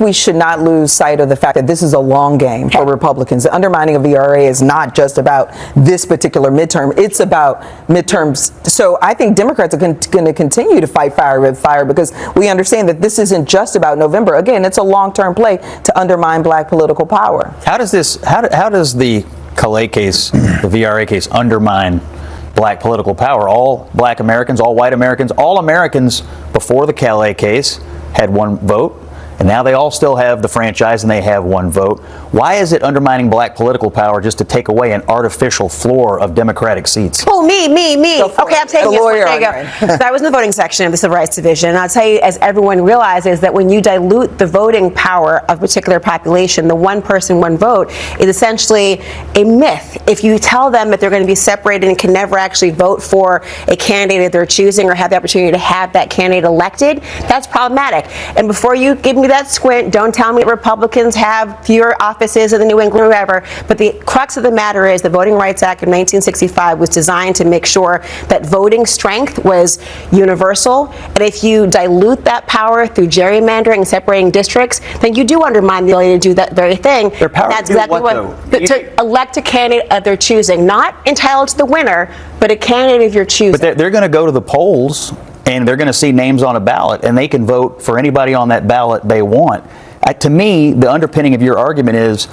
we should not lose sight of the fact that this is a long game for Republicans. The undermining of the ERA is not just about this particular midterm. It's about midterms. So I think Democrats are going to continue to fight fire with fire, because we understand that this isn't just about November. Again, it's a long-term play to undermine black political power. How does the Calais case, the VRA case, undermine black political power? All black Americans, all white Americans, all Americans before the Calais case had one vote, and now they all still have the franchise and they have one vote. Why is it undermining black political power just to take away an artificial floor of Democratic seats? Oh, me. Okay, I'm taking this one. There you go. So I was in the voting section of the Civil Rights Division, and I'll tell you, as everyone realizes, that when you dilute the voting power of a particular population, the one person, one vote is essentially a myth. If you tell them that they're going to be separated and can never actually vote for a candidate that they're choosing or have the opportunity to have that candidate elected, that's problematic. And before you give me that squint, don't tell me that Republicans have fewer offices in the New England or wherever. But the crux of the matter is the Voting Rights Act of 1965 was designed to make sure that voting strength was universal. And if you dilute that power through gerrymandering and separating districts, then you do undermine the ability to do that very thing. Their power that's to do exactly what, to elect a candidate of their choosing, not entitled to the winner, but a candidate of your choosing. But they're going to go to the polls and they're going to see names on a ballot, and they can vote for anybody on that ballot they want. To me, the underpinning of your argument is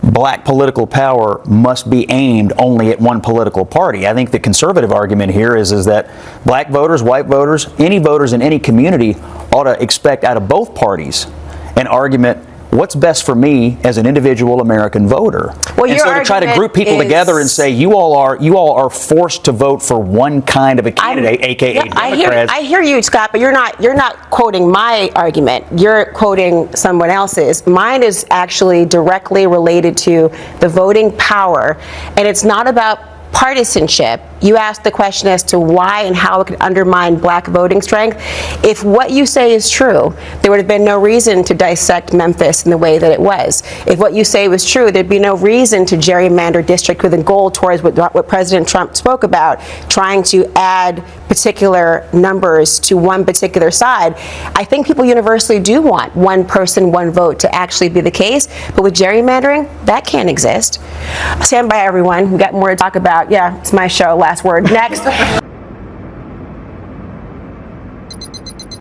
black political power must be aimed only at one political party. I think the conservative argument here is that black voters, white voters, any voters in any community ought to expect out of both parties an argument, what's best for me as an individual American voter? Well, and so to try to group people together and say you all are forced to vote for one kind of a candidate, aka Democrats. I hear you, Scott, but you're not quoting my argument. You're quoting someone else's. Mine is actually directly related to the voting power, and it's not about partisanship. You asked the question as to why and how it could undermine black voting strength. If what you say is true, there would have been no reason to dissect Memphis in the way that it was. If what you say was true, there'd be no reason to gerrymander district with a goal towards what President Trump spoke about, trying to add particular numbers to one particular side. I think people universally do want one person, one vote to actually be the case, but with gerrymandering, that can't exist. Stand by, everyone. We got more to talk about. Yeah, it's my show. Last word. Next.